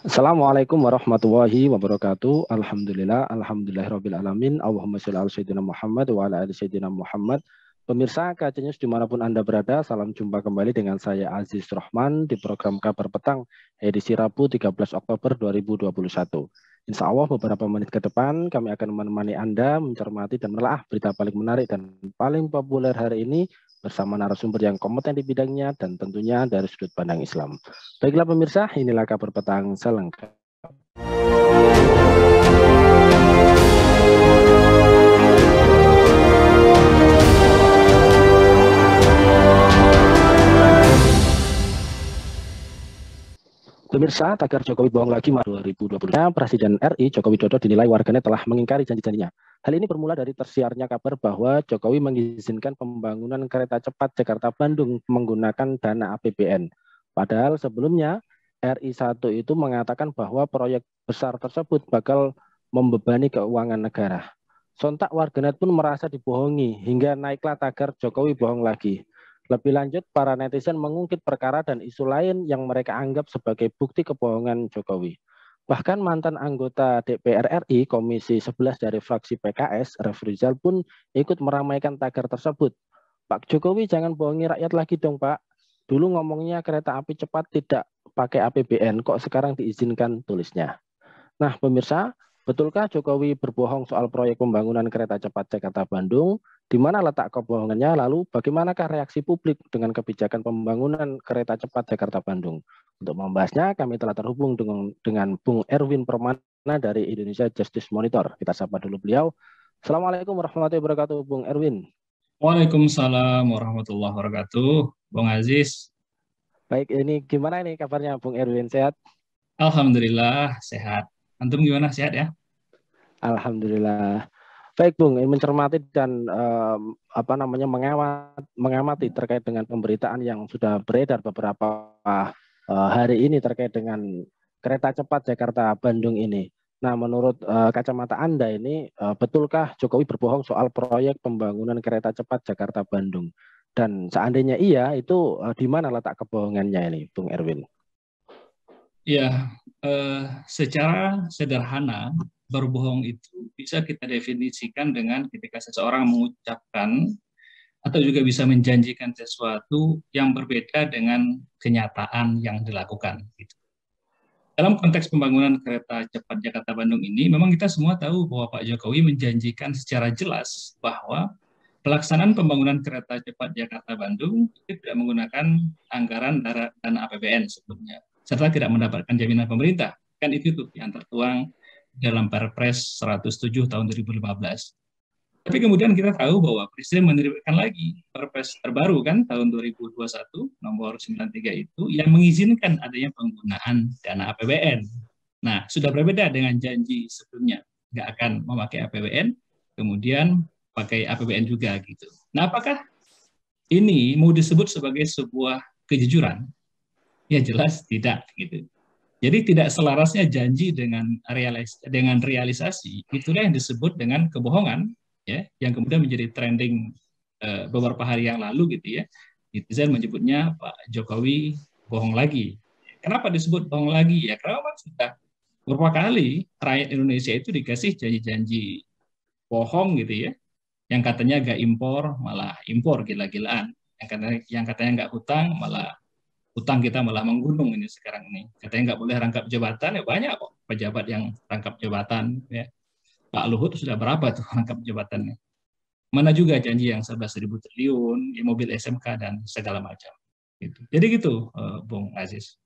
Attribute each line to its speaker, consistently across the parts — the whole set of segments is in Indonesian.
Speaker 1: Assalamualaikum warahmatullahi wabarakatuh. Alhamdulillahirabbil alamin. Allahumma shalli ala sayyidina Muhammad wa ala ali sayyidina Muhammad. Pemirsa KC News dimanapun Anda berada, salam jumpa kembali dengan saya Aziz Rahman di program Kabar Petang edisi Rabu 13 Oktober 2021. Insya Allah beberapa menit ke depan kami akan menemani Anda mencermati dan menelaah berita paling menarik dan paling populer hari ini bersama narasumber yang kompeten di bidangnya dan tentunya dari sudut pandang Islam. Baiklah pemirsa, inilah Kabar Petang selengkapnya. Pemirsa, tagar Jokowi bohong lagi 2020. Presiden RI Joko Widodo dinilai warganet telah mengingkari janji-janjinya. Hal ini bermula dari tersiarnya kabar bahwa Jokowi mengizinkan pembangunan kereta cepat Jakarta-Bandung menggunakan dana APBN. Padahal sebelumnya RI 1 itu mengatakan bahwa proyek besar tersebut bakal membebani keuangan negara. Sontak warganet pun merasa dibohongi hingga naiklah tagar Jokowi bohong lagi. Lebih lanjut, para netizen mengungkit perkara dan isu lain yang mereka anggap sebagai bukti kebohongan Jokowi. Bahkan mantan anggota DPR RI Komisi 11 dari fraksi PKS, Refrizal pun ikut meramaikan tagar tersebut. Pak Jokowi jangan bohongi rakyat lagi dong Pak. Dulu ngomongnya kereta api cepat tidak pakai APBN, kok sekarang diizinkan, tulisnya. Nah pemirsa, betulkah Jokowi berbohong soal proyek pembangunan kereta cepat Jakarta-Bandung? Di mana letak kebohongannya? Lalu bagaimanakah reaksi publik dengan kebijakan pembangunan kereta cepat Jakarta-Bandung? Untuk membahasnya, kami telah terhubung dengan Bung Erwin Permana dari Indonesia Justice Monitor. Kita sapa dulu beliau. Assalamualaikum warahmatullahi wabarakatuh, Bung Erwin.
Speaker 2: Waalaikumsalam warahmatullahi wabarakatuh, Bung Aziz.
Speaker 1: Baik, ini gimana ini kabarnya, Bung Erwin? Sehat?
Speaker 2: Alhamdulillah sehat. Antum gimana, sehat ya?
Speaker 1: Alhamdulillah. Baik Bung, mencermati dan mengamati terkait dengan pemberitaan yang sudah beredar beberapa hari ini terkait dengan kereta cepat Jakarta-Bandung ini. Nah, menurut kacamata Anda ini, betulkah Jokowi berbohong soal proyek pembangunan kereta cepat Jakarta-Bandung? Dan seandainya iya, itu di mana letak kebohongannya ini, Bung Erwin?
Speaker 2: Ya, secara sederhana, berbohong itu bisa kita definisikan dengan ketika seseorang mengucapkan atau juga bisa menjanjikan sesuatu yang berbeda dengan kenyataan yang dilakukan. Gitu. Dalam konteks pembangunan kereta cepat Jakarta-Bandung ini, memang kita semua tahu bahwa Pak Jokowi menjanjikan secara jelas bahwa pelaksanaan pembangunan kereta cepat Jakarta-Bandung tidak menggunakan anggaran dana APBN sebelumnya, serta tidak mendapatkan jaminan pemerintah. Kan itu tuh yang tertuang dalam Perpres 107 tahun 2015. Tapi kemudian kita tahu bahwa Presiden menerbitkan lagi Perpres terbaru kan tahun 2021 nomor 93 itu yang mengizinkan adanya penggunaan dana APBN. Nah, sudah berbeda dengan janji sebelumnya, nggak akan memakai APBN, kemudian pakai APBN juga gitu. Nah, apakah ini mau disebut sebagai sebuah kejujuran? Ya jelas tidak gitu. Jadi tidak selarasnya janji dengan realisasi, itulah yang disebut dengan kebohongan, ya, yang kemudian menjadi trending beberapa hari yang lalu gitu ya. Netizen menyebutnya Pak Jokowi bohong lagi. Kenapa disebut bohong lagi? Ya karena sudah beberapa kali rakyat Indonesia itu dikasih janji-janji bohong gitu ya, yang katanya nggak impor malah impor gila-gilaan, yang katanya nggak hutang malah utang kita malah menggunung ini sekarang ini. Katanya nggak boleh rangkap jabatan, ya banyak kok pejabat yang rangkap jabatan. Ya. Pak Luhut sudah berapa tuh rangkap jabatannya? Mana juga janji yang 11.000 triliun, ya mobil SMK dan segala macam. Gitu. Jadi gitu, Bung Aziz.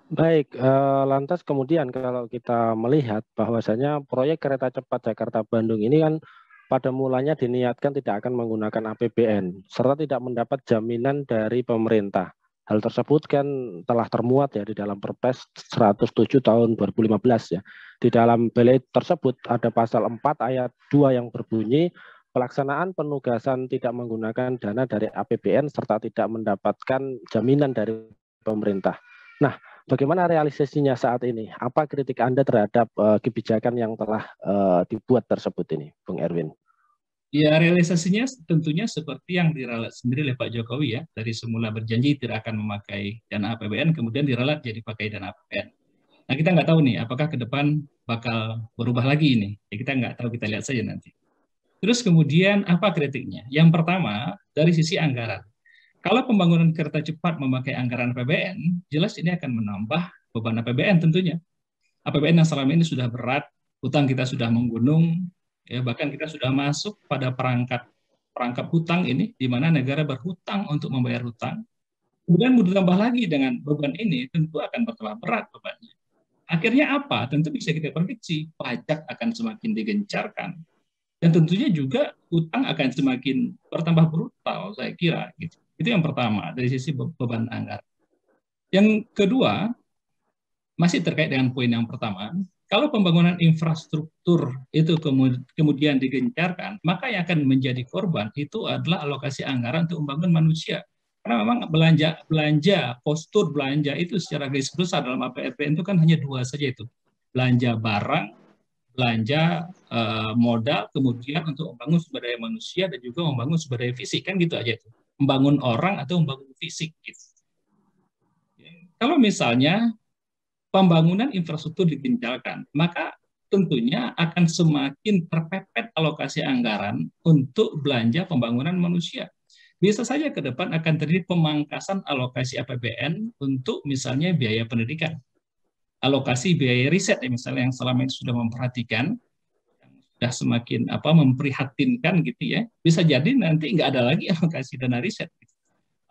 Speaker 1: Baik, lantas kemudian kalau kita melihat bahwasanya proyek kereta cepat Jakarta-Bandung ini kan pada mulanya diniatkan tidak akan menggunakan APBN, serta tidak mendapat jaminan dari pemerintah. Hal tersebut kan telah termuat ya di dalam Perpres 107 tahun 2015 ya. Di dalam bele tersebut ada pasal 4 ayat 2 yang berbunyi pelaksanaan penugasan tidak menggunakan dana dari APBN serta tidak mendapatkan jaminan dari pemerintah. Nah, bagaimana realisasinya saat ini? Apa kritik Anda terhadap kebijakan yang telah dibuat tersebut ini, Bung Erwin?
Speaker 2: Ya, realisasinya tentunya seperti yang diralat sendiri oleh Pak Jokowi ya. Dari semula berjanji tidak akan memakai dana APBN, kemudian diralat jadi pakai dana APBN. Nah, kita nggak tahu nih, apakah ke depan bakal berubah lagi ini. Ya, kita nggak tahu, kita lihat saja nanti. Terus kemudian apa kritiknya? Yang pertama, dari sisi anggaran. Kalau pembangunan kereta cepat memakai anggaran APBN, jelas ini akan menambah beban APBN tentunya. APBN yang selama ini sudah berat, hutang kita sudah menggunung, ya bahkan kita sudah masuk pada perangkap hutang ini, di mana negara berhutang untuk membayar hutang. Kemudian mau ditambah lagi dengan beban ini, tentu akan bertambah berat bebannya. Akhirnya apa? Tentu bisa kita prediksi, pajak akan semakin digencarkan. Dan tentunya juga utang akan semakin bertambah brutal, saya kira. Gitu. Itu yang pertama, dari sisi beban anggaran. Yang kedua, masih terkait dengan poin yang pertama, kalau pembangunan infrastruktur itu kemudian digencarkan, maka yang akan menjadi korban itu adalah alokasi anggaran untuk membangun manusia. Karena memang postur belanja itu secara garis besar dalam APBN itu kan hanya dua saja itu. Belanja barang, belanja modal, kemudian untuk membangun sumber daya manusia dan juga membangun sumber daya fisik, kan gitu aja itu. Membangun orang atau membangun fisik gitu. Kalau misalnya pembangunan infrastruktur digencarkan, maka tentunya akan semakin terpepet alokasi anggaran untuk belanja pembangunan manusia. Bisa saja ke depan akan terjadi pemangkasan alokasi APBN untuk misalnya biaya pendidikan, alokasi biaya riset ya, misalnya yang selama ini sudah memperhatikan, sudah semakin memprihatinkan gitu ya, bisa jadi nanti nggak ada lagi alokasi dana riset.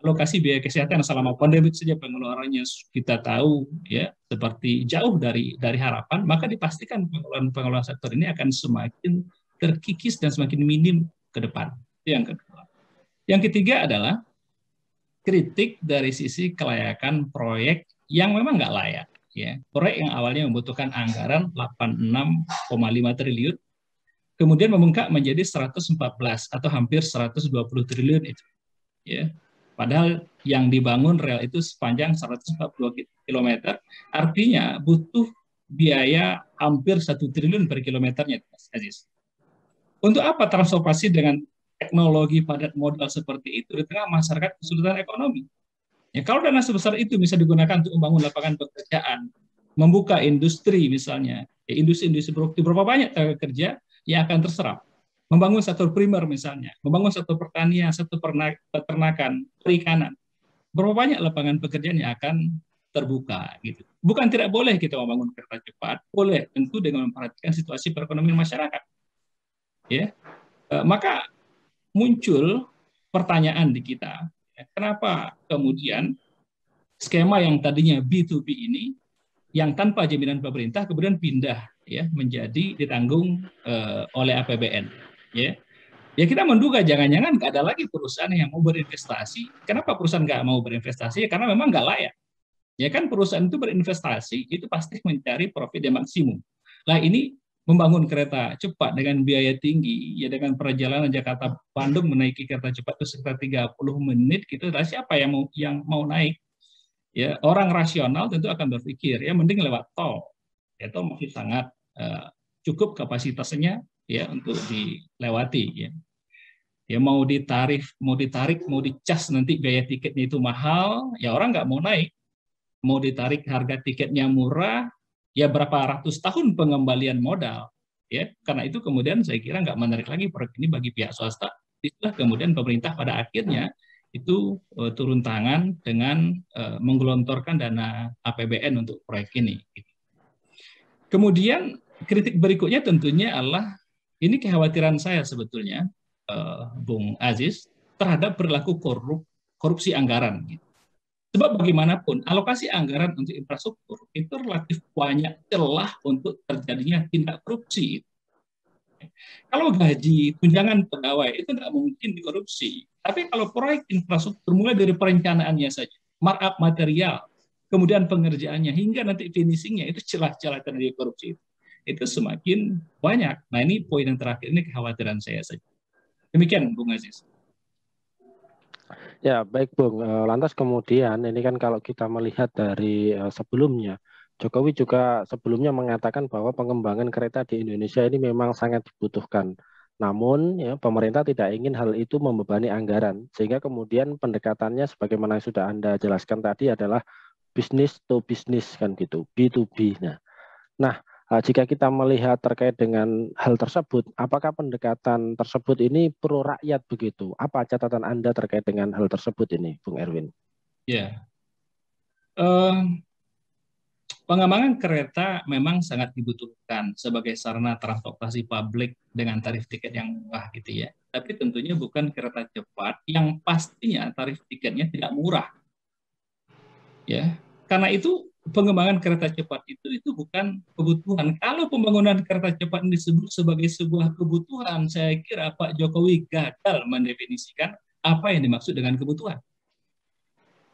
Speaker 2: Alokasi biaya kesehatan selama pandemi saja pengeluarannya kita tahu ya seperti jauh dari harapan, maka dipastikan pengelolaan sektor ini akan semakin terkikis dan semakin minim ke depan. Itu yang kedua. Yang ketiga adalah kritik dari sisi kelayakan proyek yang memang nggak layak. Ya, proyek yang awalnya membutuhkan anggaran 86,5 triliun, kemudian membengkak menjadi 114 atau hampir 120 triliun itu. Ya, padahal yang dibangun rel itu sepanjang 142 km, artinya butuh biaya hampir 1 triliun per kilometernya, Mas Aziz. Untuk apa transportasi dengan teknologi padat modal seperti itu di tengah masyarakat kesulitan ekonomi? Ya, kalau dana sebesar itu bisa digunakan untuk membangun lapangan pekerjaan, membuka industri misalnya, ya, industri-industri produktif, berapa banyak tenaga kerja yang akan terserap? Membangun sektor primer misalnya, membangun sektor pertanian, sektor peternakan, perikanan, berapa banyak lapangan pekerjaan yang akan terbuka gitu. Bukan tidak boleh kita membangun kereta cepat, boleh tentu dengan memperhatikan situasi perekonomian masyarakat. Ya, maka muncul pertanyaan di kita, kenapa kemudian skema yang tadinya B2B ini, yang tanpa jaminan pemerintah, kemudian pindah ya menjadi ditanggung oleh APBN. Ya, kita menduga jangan-jangan nggak ada lagi perusahaan yang mau berinvestasi. Kenapa perusahaan nggak mau berinvestasi? Karena memang nggak layak. Ya kan perusahaan itu berinvestasi itu pasti mencari profit yang maksimum. Nah ini membangun kereta cepat dengan biaya tinggi, ya dengan perjalanan Jakarta-Bandung menaiki kereta cepat itu sekitar 30 menit gitu, siapa yang mau naik? Ya, orang rasional tentu akan berpikir ya mending lewat tol. Ya, tol masih sangat cukup kapasitasnya ya untuk dilewati ya. Ya mau ditarik, mau dicas nanti biaya tiketnya itu mahal, ya orang nggak mau naik. Mau ditarik harga tiketnya murah, ya berapa ratus tahun pengembalian modal, ya karena itu kemudian saya kira nggak menarik lagi proyek ini bagi pihak swasta. Itulah kemudian pemerintah pada akhirnya itu turun tangan dengan menggelontorkan dana APBN untuk proyek ini. Kemudian kritik berikutnya tentunya adalah ini kekhawatiran saya sebetulnya, Bung Aziz, terhadap perilaku korupsi anggaran. Gitu. Sebab bagaimanapun, alokasi anggaran untuk infrastruktur itu relatif banyak celah untuk terjadinya tindak korupsi. Kalau gaji, tunjangan pegawai, itu tidak mungkin dikorupsi. Tapi kalau proyek infrastruktur, mulai dari perencanaannya saja, markup material, kemudian pengerjaannya, hingga nanti finishingnya, itu celah-celah terjadi korupsi. Itu semakin banyak. Nah ini poin yang terakhir, ini kekhawatiran saya saja. Demikian, Bung Aziz.
Speaker 1: Ya, baik Bung. Lantas kemudian ini kan kalau kita melihat dari sebelumnya, Jokowi juga sebelumnya mengatakan bahwa pengembangan kereta di Indonesia ini memang sangat dibutuhkan. Namun ya, pemerintah tidak ingin hal itu membebani anggaran, sehingga kemudian pendekatannya sebagaimana yang sudah Anda jelaskan tadi adalah business to business kan gitu, B2B. Nah, jika kita melihat terkait dengan hal tersebut, apakah pendekatan tersebut ini pro rakyat begitu? Apa catatan Anda terkait dengan hal tersebut ini, Bung Erwin?
Speaker 2: Ya, pengembangan kereta memang sangat dibutuhkan sebagai sarana transportasi publik dengan tarif tiket yang murah gitu ya. Tapi tentunya bukan kereta cepat yang pastinya tarif tiketnya tidak murah. Ya, karena itu pengembangan kereta cepat itu bukan kebutuhan. Kalau pembangunan kereta cepat ini disebut sebagai sebuah kebutuhan, saya kira Pak Jokowi gagal mendefinisikan apa yang dimaksud dengan kebutuhan.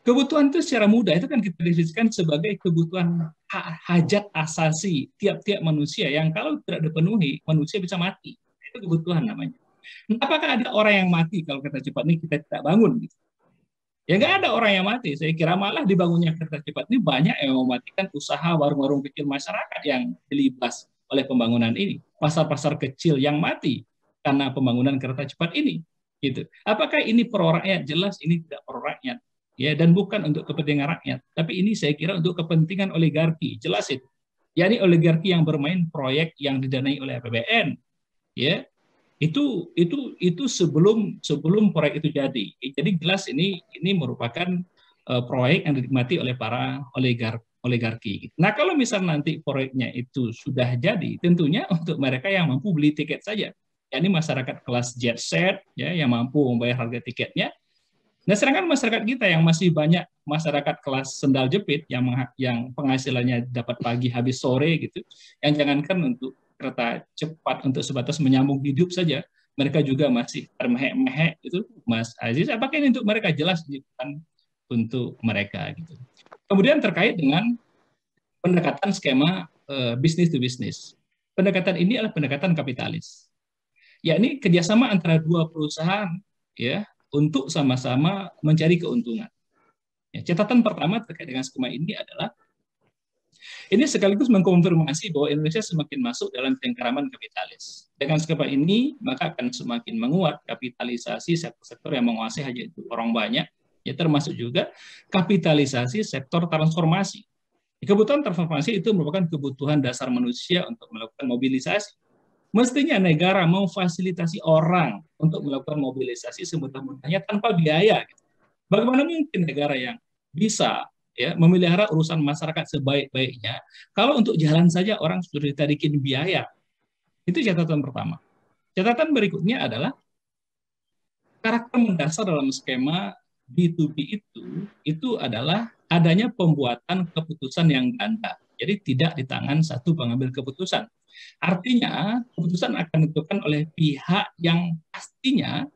Speaker 2: Kebutuhan itu secara mudah itu kan kita definisikan sebagai kebutuhan hajat asasi tiap-tiap manusia yang kalau tidak dipenuhi manusia bisa mati. Itu kebutuhan namanya. Apakah ada orang yang mati kalau kereta cepat ini kita tidak bangun? Gitu? Ya nggak ada orang yang mati. Saya kira malah dibangunnya kereta cepat ini banyak yang mematikan usaha warung-warung kecil masyarakat yang dilibas oleh pembangunan ini. Pasar-pasar kecil yang mati karena pembangunan kereta cepat ini. Gitu. Apakah ini pro rakyat? Jelas ini tidak pro rakyat. Ya, dan bukan untuk kepentingan rakyat, tapi ini saya kira untuk kepentingan oligarki, jelas itu. yakni oligarki yang bermain proyek yang didanai oleh APBN, ya itu sebelum proyek itu jadi. Jadi jelas ini merupakan proyek yang dinikmati oleh para oligarki. Nah kalau misal nanti proyeknya itu sudah jadi, tentunya untuk mereka yang mampu beli tiket saja, yakni masyarakat kelas jet set, ya yang mampu membayar harga tiketnya. Nah, sedangkan masyarakat kita yang masih banyak masyarakat kelas sendal jepit yang penghasilannya dapat pagi habis sore gitu, yang jangankan untuk kereta cepat untuk sebatas menyambung hidup saja, mereka juga masih termehek-mehek itu, Mas Aziz. Apakah ini untuk mereka? Jelas bukan untuk mereka gitu. Kemudian terkait dengan pendekatan skema business to business. Pendekatan ini adalah pendekatan kapitalis. Yakni kerjasama antara dua perusahaan ya untuk sama-sama mencari keuntungan. Ya, catatan pertama terkait dengan skema ini adalah ini sekaligus mengkonfirmasi bahwa Indonesia semakin masuk dalam cengkeraman kapitalis. Dengan skema ini, maka akan semakin menguat kapitalisasi sektor-sektor yang menguasai hanya itu orang banyak, ya termasuk juga kapitalisasi sektor transformasi. Kebutuhan transformasi itu merupakan kebutuhan dasar manusia untuk melakukan mobilisasi. Mestinya negara memfasilitasi orang untuk melakukan mobilisasi semudah-mudahnya tanpa biaya. Bagaimana mungkin negara yang bisa ya memelihara urusan masyarakat sebaik-baiknya kalau untuk jalan saja orang sudah ditarikin biaya? Itu catatan pertama. Catatan berikutnya adalah karakter mendasar dalam skema B2B itu adalah adanya pembuatan keputusan yang ganda. Jadi tidak di tangan satu pengambil keputusan. Artinya, keputusan akan ditentukan oleh pihak yang pastinya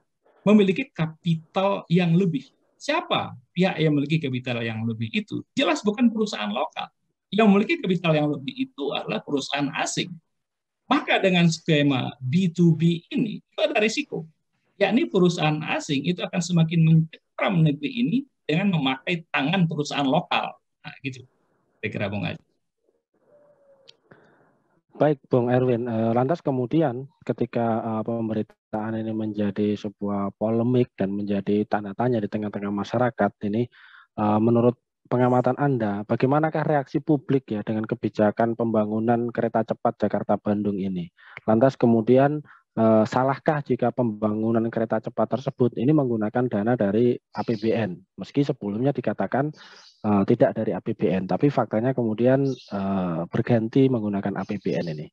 Speaker 2: memiliki kapital yang lebih. Siapa pihak yang memiliki kapital yang lebih itu? Jelas bukan perusahaan lokal. Yang memiliki kapital yang lebih itu adalah perusahaan asing. Maka dengan skema B2B ini, itu ada risiko. Yakni perusahaan asing itu akan semakin mencekram negeri ini dengan memakai tangan perusahaan lokal. Nah, gitu. Saya kira Bung Haji.
Speaker 1: Baik, Bung Erwin. Lantas kemudian ketika pemberitaan ini menjadi sebuah polemik dan menjadi tanda tanya di tengah-tengah masyarakat ini, menurut pengamatan Anda, bagaimanakah reaksi publik ya dengan kebijakan pembangunan kereta cepat Jakarta-Bandung ini? Lantas kemudian salahkah jika pembangunan kereta cepat tersebut ini menggunakan dana dari APBN? Meski sebelumnya dikatakan tidak dari APBN, tapi faktanya kemudian berganti menggunakan APBN ini.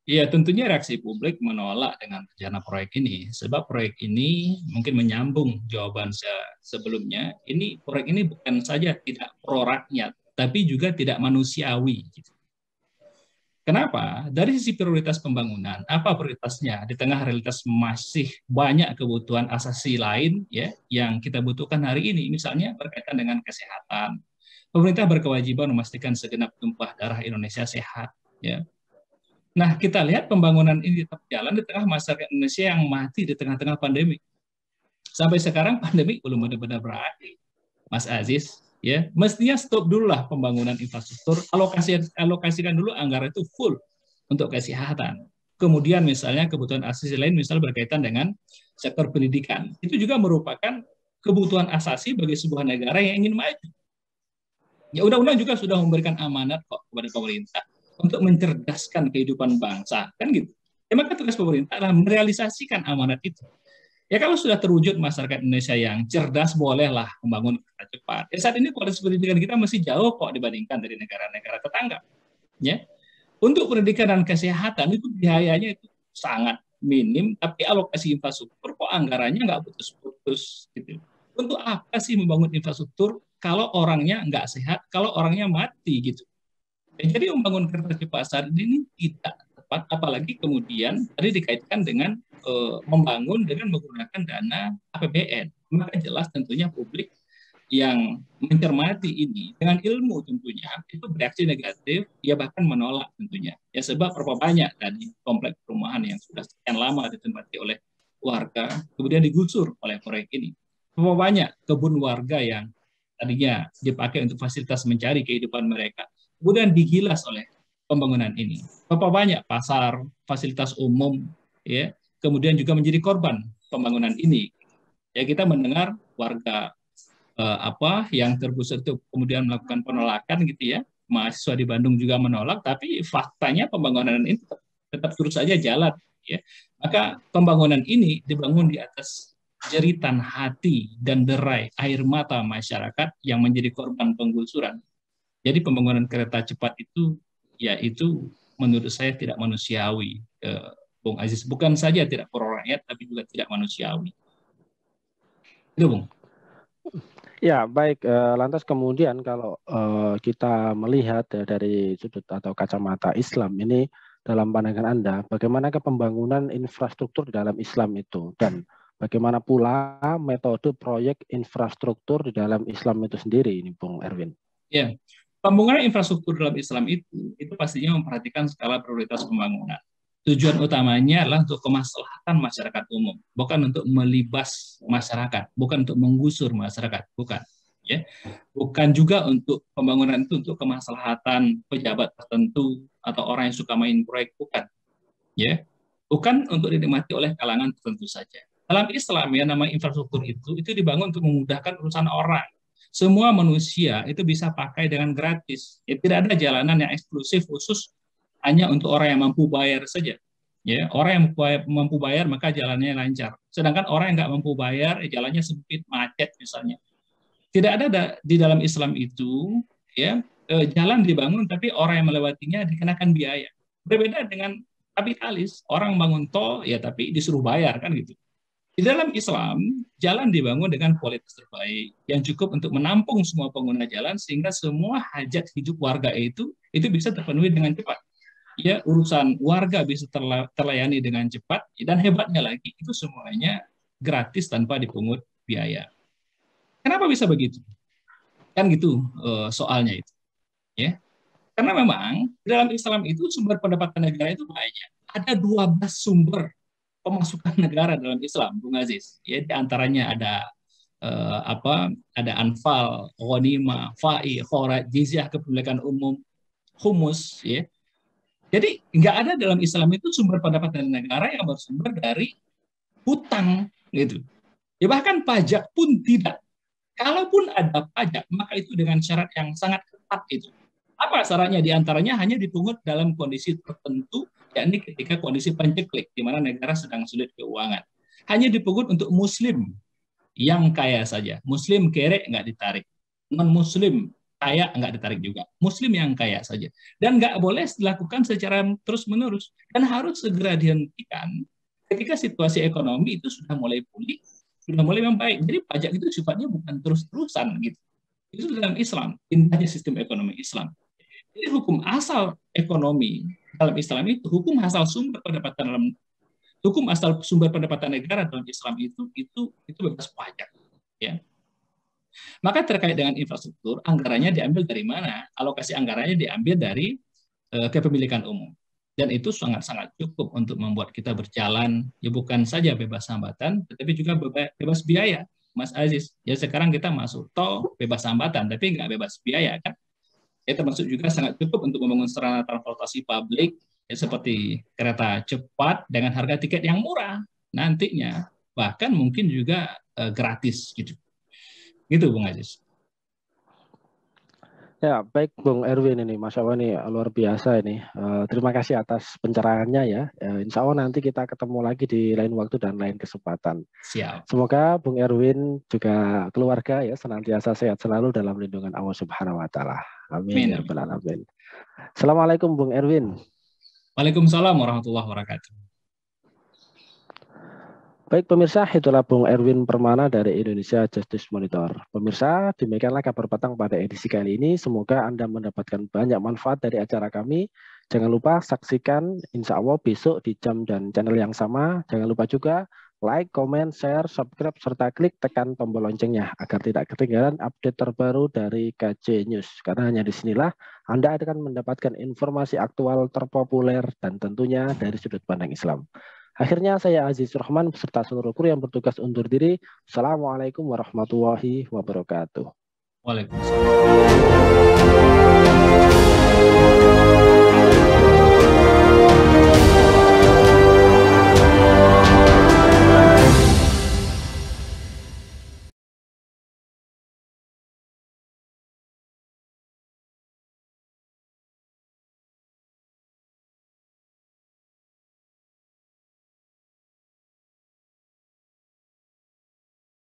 Speaker 2: Ya, tentunya reaksi publik menolak dengan rencana proyek ini, sebab proyek ini mungkin menyambung jawaban saya sebelumnya. Proyek ini bukan saja tidak pro rakyat, tapi juga tidak manusiawi. Kenapa? Dari sisi prioritas pembangunan, apa prioritasnya? Di tengah realitas masih banyak kebutuhan asasi lain ya yang kita butuhkan hari ini, misalnya berkaitan dengan kesehatan. Pemerintah berkewajiban memastikan segenap tumpah darah Indonesia sehat ya. Nah, kita lihat pembangunan ini tetap jalan di tengah masyarakat Indonesia yang mati di tengah-tengah pandemi. Sampai sekarang pandemi belum benar-benar berakhir, Mas Aziz. Ya, mestinya stop dulu lah pembangunan infrastruktur, alokasikan dulu anggaran itu full untuk kesehatan. Kemudian misalnya kebutuhan asasi lain, misal berkaitan dengan sektor pendidikan, itu juga merupakan kebutuhan asasi bagi sebuah negara yang ingin maju. Ya, undang-undang juga sudah memberikan amanat kok kepada pemerintah untuk mencerdaskan kehidupan bangsa, kan gitu. Ya, maka tugas pemerintah adalah merealisasikan amanat itu. Ya, kalau sudah terwujud masyarakat Indonesia yang cerdas, bolehlah membangun kereta cepat. Ya, saat ini kualitas pendidikan kita masih jauh kok dibandingkan dari negara-negara tetangga. Ya, untuk pendidikan dan kesehatan itu biayanya itu sangat minim, tapi alokasi infrastruktur kok anggarannya nggak putus-putus gitu. Untuk apa sih membangun infrastruktur kalau orangnya nggak sehat, kalau orangnya mati gitu. Ya, jadi membangun kereta cepat saat ini tidak tepat, apalagi kemudian tadi dikaitkan dengan membangun dengan menggunakan dana APBN. Maka jelas tentunya publik yang mencermati ini dengan ilmu tentunya itu bereaksi negatif, ya bahkan menolak tentunya. Ya sebab berapa banyak tadi kompleks perumahan yang sudah sekian lama ditempati oleh warga kemudian digusur oleh proyek ini. Berapa banyak kebun warga yang tadinya dipakai untuk fasilitas mencari kehidupan mereka kemudian digilas oleh pembangunan ini. Berapa banyak pasar, fasilitas umum, ya, kemudian juga menjadi korban pembangunan ini. Ya, kita mendengar warga yang tergusur itu kemudian melakukan penolakan gitu ya. Mahasiswa di Bandung juga menolak, tapi faktanya pembangunan ini tetap terus saja jalan. Ya. Maka pembangunan ini dibangun di atas jeritan hati dan derai air mata masyarakat yang menjadi korban penggusuran. Jadi pembangunan kereta cepat itu, ya itu menurut saya tidak manusiawi, Bung Aziz. Bukan saja tidak pro rakyat, tapi juga tidak manusiawi. Itu, Bung.
Speaker 1: Ya, baik. Lantas kemudian kalau kita melihat dari sudut atau kacamata Islam ini dalam pandangan Anda, bagaimana pembangunan infrastruktur di dalam Islam itu dan bagaimana pula metode proyek infrastruktur di dalam Islam itu sendiri ini, Bung Erwin?
Speaker 2: Ya, pembangunan infrastruktur dalam Islam itu pastinya memperhatikan skala prioritas pembangunan. Tujuan utamanya adalah untuk kemaslahatan masyarakat umum, bukan untuk melibas masyarakat, bukan untuk menggusur masyarakat, bukan. Ya, bukan juga untuk pembangunan itu untuk kemaslahatan pejabat tertentu atau orang yang suka main proyek, bukan. Ya, bukan untuk dinikmati oleh kalangan tertentu saja. Dalam Islam ya nama infrastruktur itu dibangun untuk memudahkan urusan orang. Semua manusia itu bisa pakai dengan gratis. Ya, tidak ada jalanan yang eksklusif khusus hanya untuk orang yang mampu bayar saja. Ya, orang yang mampu bayar maka jalannya lancar. Sedangkan orang yang nggak mampu bayar, jalannya sempit, macet misalnya. Tidak ada di dalam Islam itu, ya jalan dibangun tapi orang yang melewatinya dikenakan biaya. Berbeda dengan kapitalis, orang bangun tol ya tapi disuruh bayar kan gitu. Di dalam Islam, jalan dibangun dengan kualitas terbaik yang cukup untuk menampung semua pengguna jalan sehingga semua hajat hidup warga itu bisa terpenuhi dengan cepat. Ya, urusan warga bisa terlayani dengan cepat dan hebatnya lagi itu semuanya gratis tanpa dipungut biaya. Kenapa bisa begitu? Kan gitu soalnya itu. Ya. Karena memang dalam Islam itu sumber pendapatan negara itu banyak. Ada 12 sumber pemasukan negara dalam Islam, Bung Aziz. Ya, di antaranya ada ada anfal, ghanimah, fai, kharaj, jizyah, kepemilikan umum, humus. Ya. Jadi nggak ada dalam Islam itu sumber pendapatan negara yang bersumber dari hutang, gitu. Ya, bahkan pajak pun tidak. Kalaupun ada pajak, maka itu dengan syarat yang sangat ketat itu. Apa syaratnya? Di antaranya hanya dipungut dalam kondisi tertentu, yakni ketika kondisi panceklik, di mana negara sedang sulit keuangan. Hanya dipungut untuk muslim yang kaya saja. Muslim kere nggak ditarik. Non-muslim kaya nggak ditarik juga. Muslim yang kaya saja. Dan nggak boleh dilakukan secara terus-menerus. Dan harus segera dihentikan ketika situasi ekonomi itu sudah mulai pulih, sudah mulai membaik. Jadi pajak itu sifatnya bukan terus-terusan gitu. Itu dalam Islam, indahnya sistem ekonomi Islam. Jadi hukum asal ekonomi dalam Islam itu, hukum asal sumber pendapatan negara dalam Islam itu bebas pajak. Ya. Maka terkait dengan infrastruktur, anggarannya diambil dari mana? Alokasi anggarannya diambil dari kepemilikan umum. Dan itu sangat-sangat cukup untuk membuat kita berjalan, ya bukan saja bebas hambatan, tetapi juga bebas biaya, Mas Aziz. Ya sekarang kita masuk tol bebas hambatan, tapi nggak bebas biaya kan? Ya termasuk juga sangat cukup untuk membangun sarana transportasi publik, ya seperti kereta cepat dengan harga tiket yang murah nantinya, bahkan mungkin juga gratis gitu. Gitu Bung Aziz.
Speaker 1: Ya, baik Bung Erwin ini, Masya Allah ini luar biasa ini. Terima kasih atas pencerahannya ya. Insya Allah nanti kita ketemu lagi di lain waktu dan lain kesempatan.
Speaker 2: Siap.
Speaker 1: Semoga Bung Erwin juga keluarga ya senantiasa sehat selalu dalam lindungan Allah Subhanahu Wa Taala. Amin ya rabbal alamin. Assalamualaikum Bung Erwin.
Speaker 2: Waalaikumsalam warahmatullahi wabarakatuh.
Speaker 1: Baik pemirsa, itulah Bung Erwin Permana dari Indonesia Justice Monitor. Pemirsa, demikianlah kabar petang pada edisi kali ini. Semoga Anda mendapatkan banyak manfaat dari acara kami. Jangan lupa saksikan insya Allah besok di jam dan channel yang sama. Jangan lupa juga like, comment, share, subscribe, serta klik tekan tombol loncengnya agar tidak ketinggalan update terbaru dari KJ News. Karena hanya disinilah Anda akan mendapatkan informasi aktual terpopuler dan tentunya dari sudut pandang Islam. Akhirnya saya Aziz Rahman beserta seluruh kru yang bertugas undur diri. Assalamualaikum warahmatullahi wabarakatuh.
Speaker 2: Waalaikumsalam.